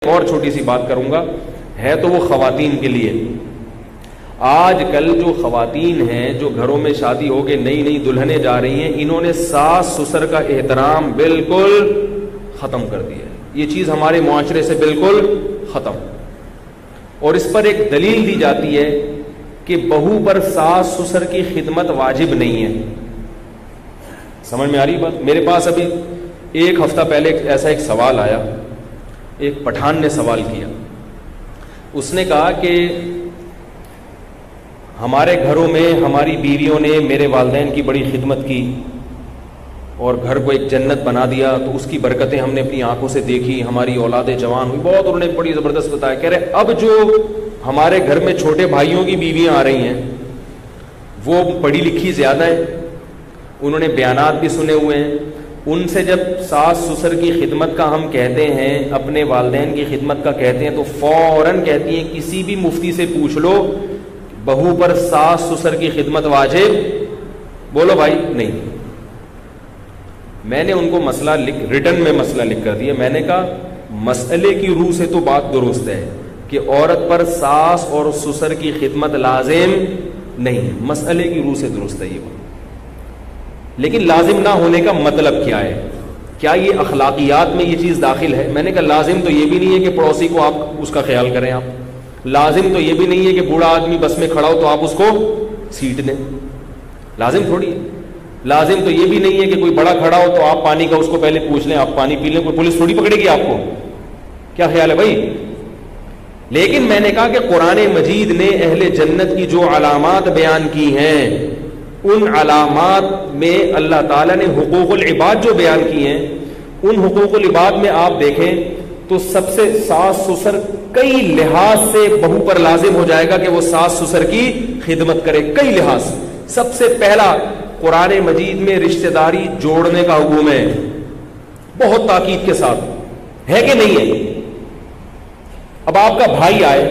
اور چھوٹی سی بات کروں گا، ہے تو وہ خواتین کے لیے۔ آج کل جو خواتین ہیں جو گھروں میں شادی ہو کے نئی نئی دلہنیں جا رہی ہیں، انہوں نے ساس سسر کا احترام بالکل ختم کر دیا ہے۔ یہ چیز ہمارے معاشرے سے بالکل ختم، اور اس پر ایک دلیل دی جاتی ہے کہ بہو پر ساس سسر کی خدمت واجب نہیں ہے۔ سمجھ میں آ رہی بات؟ میرے پاس ابھی ایک ہفتہ پہلے ایسا ایک سوال آیا، ایک پٹھان نے سوال کیا۔ اس نے کہا کہ ہمارے گھروں میں ہماری بیویوں نے میرے والدین کی بڑی خدمت کی اور گھر کو ایک جنت بنا دیا، تو اس کی برکتیں ہم نے اپنی آنکھوں سے دیکھی، ہماری اولادیں جوان ہوئی، بہت انہوں نے بڑی زبردست بتایا۔ کہہ رہے اب جو ہمارے گھر میں چھوٹے بھائیوں کی بیویاں آ رہی ہیں وہ پڑھی لکھی زیادہ ہیں، انہوں نے بیانات بھی سنے ہوئے ہیں، ان سے جب ساس سسر کی خدمت کا ہم کہتے ہیں، اپنے والدین کی خدمت کا کہتے ہیں، تو فوراً کہتی ہیں کسی بھی مفتی سے پوچھ لو بہو پر ساس سسر کی خدمت واجب؟ بولو بھائی نہیں۔ میں نے ان کو مسئلہ ریٹن میں مسئلہ لکھ کر دیا۔ میں نے کہا مسئلے کی روح سے تو بات درست ہے کہ عورت پر ساس اور سسر کی خدمت لازم نہیں، مسئلے کی روح سے درست ہے یہ بات، لیکن لازم نہ ہونے کا مطلب کیا ہے؟ کیا یہ اخلاقیات میں یہ چیز داخل ہے؟ میں نے کہا لازم تو یہ بھی نہیں ہے کہ پڑوسی کو آپ اس کا خیال کریں، آپ لازم تو یہ بھی نہیں ہے کہ بوڑھا آدمی بس میں کھڑا ہو تو آپ اس کو سیٹ دیں، لازم تھوڑی ہے۔ لازم تو یہ بھی نہیں ہے کہ کوئی بڑا کھڑا ہو تو آپ پانی کا اس کو پہلے پوچھ لیں، آپ پانی پی لیں، کوئی پولیس تھوڑی پکڑے گی آپ کو۔ کیا خیال ہے بھائی؟ لیکن میں نے کہا کہ قرآن مجید نے اہل جنت کی جو علامات بیان کی ہیں، ان علامات میں اللہ تعالیٰ نے حقوق العباد جو بیان کی ہیں، ان حقوق العباد میں آپ دیکھیں تو سب سے ساس سسر کئی لحاظ سے بہو پر لازم ہو جائے گا کہ وہ ساس سسر کی خدمت کرے، کئی لحاظ سے۔ سب سے پہلا قرآن مجید میں رشتہ داری جوڑنے کا حکم ہے، بہت تاکید کے ساتھ، ہے کہ نہیں ہے؟ اب آپ کا بھائی آئے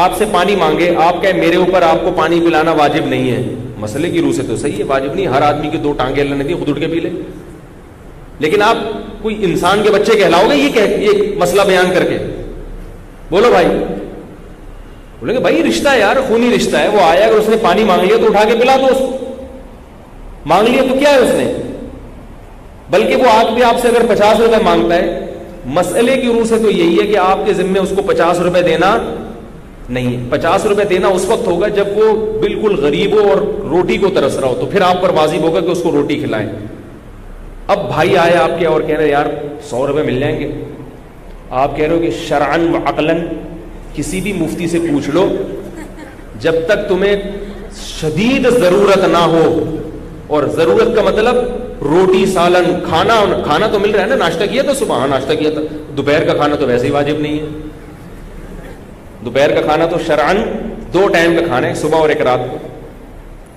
آپ سے پانی مانگے، آپ کہے میرے اوپر آپ کو پانی پلانا واجب نہیں ہے، مسئلے کی روح سے تو صحیح ہے، واجب نہیں، ہر آدمی کی دو ٹانگیں اللہ نے دی، خود اٹھ کے پی لے، لیکن آپ کوئی انسان کے بچے کہلاؤ گے یہ مسئلہ بیان کر کے؟ بولو بھائی، بولیں گے بھائی رشتہ ہے یار، خونی رشتہ ہے، وہ آیا اگر اس نے پانی مانگ لیا تو اٹھا کے پلا دو اس کو، مانگ لیا تو کیا ہے اس نے، بلکہ وہ آج بھی آپ سے اگر 50 روپے مانگتا ہے، مسئلے کی روح سے تو یہی ہے کہ آپ کے ذمے اس کو 50 روپے دینا نہیں، 50 روپے دینا اس وقت ہوگا جب وہ بالکل غریب ہو اور روٹی کو ترس رہا ہو، تو پھر آپ پر واجب ہوگا کہ اس کو روٹی کھلائیں۔ اب بھائی آئے آپ کے اور کہہ رہے یار 100 روپے مل جائیں گے، آپ کہہ رہے ہو کہ شرعن و عقلاً کسی بھی مفتی سے پوچھ لو، جب تک تمہیں شدید ضرورت نہ ہو، اور ضرورت کا مطلب روٹی سالن کھانا تو مل رہا ہے نا، ناشتہ کیا تھا صبح، ہاں ناشتہ کیا تھا، دوپہر کا کھانا تو ویسے ہی واجب نہیں ہے، دوپہر کا کھانا تو شرعن 2 ٹائم کا کھانا ہے، صبح اور ایک رات کو،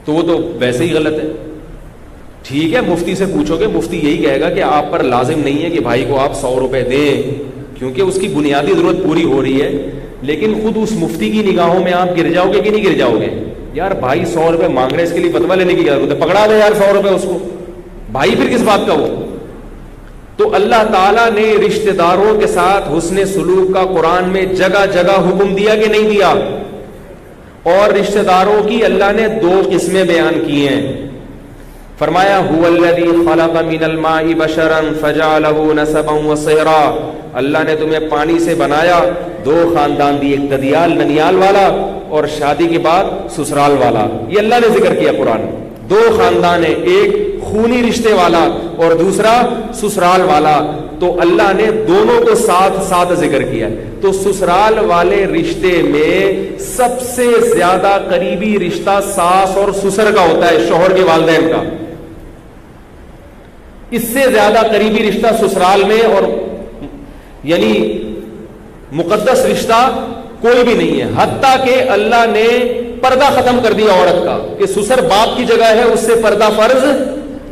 تو وہ تو ویسے ہی غلط ہے۔ ٹھیک ہے مفتی سے پوچھو گے، مفتی یہی کہے گا کہ آپ پر لازم نہیں ہے کہ بھائی کو آپ 100 روپے دیں، کیونکہ اس کی بنیادی ضرورت پوری ہو رہی ہے، لیکن خود اس مفتی کی نگاہوں میں آپ گر جاؤ گے کہ نہیں گر جاؤ گے؟ یار بھائی 100 روپے مانگ رہے، اس کے لیے فتویٰ لینے کی ضرورت ہے، پکڑا دے یار 100 روپے اس کو، بھائی پھر کس بات کا وہ؟ تو اللہ تعالیٰ نے رشتہ داروں کے ساتھ حسن سلوک کا قرآن میں جگہ جگہ حکم دیا کہ نہیں دیا؟ اور رشتہ داروں کی اللہ نے 2 قسمیں بیان کی ہیں، فرمایا هو الذی خلق من الماء بشرا فجعله نسبا وصہرا، اللہ نے تمہیں پانی سے بنایا، 2 خاندان دی، ایک ددیال ننیال والا اور شادی کے بعد سسرال والا، یہ اللہ نے ذکر کیا قرآن، 2 خاندان ہیں، ایک خونی رشتے والا اور دوسرا سسرال والا، تو اللہ نے دونوں کو ساتھ ساتھ ذکر کیا۔ تو سسرال والے رشتے میں سب سے زیادہ قریبی رشتہ ساس اور سسر کا ہوتا ہے، شوہر کے والدین کا، اس سے زیادہ قریبی رشتہ سسرال میں اور یعنی مقدس رشتہ کوئی بھی نہیں ہے، حتیٰ کہ اللہ نے پردہ ختم کر دیا عورت کا کہ سسر باپ کی جگہ ہے، اس سے پردہ فرض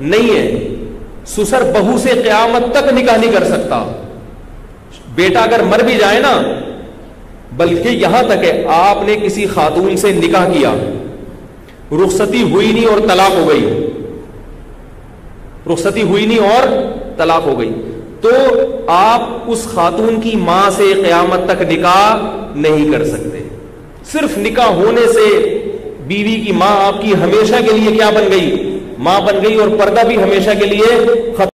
نہیں ہے، سسر بہو سے قیامت تک نکاح نہیں کر سکتا، بیٹا اگر مر بھی جائے نا، بلکہ یہاں تک ہے آپ نے کسی خاتون سے نکاح کیا، رخصتی ہوئی نہیں اور طلاق ہو گئی، رخصتی ہوئی نہیں اور طلاق ہو گئی، تو آپ اس خاتون کی ماں سے قیامت تک نکاح نہیں کر سکتے. صرف نکاح ہونے سے بیوی کی ماں آپ کی ہمیشہ کے لیے کیا بن گئی؟ ماں بن گئی، اور پردہ بھی ہمیشہ کے لیے ختم.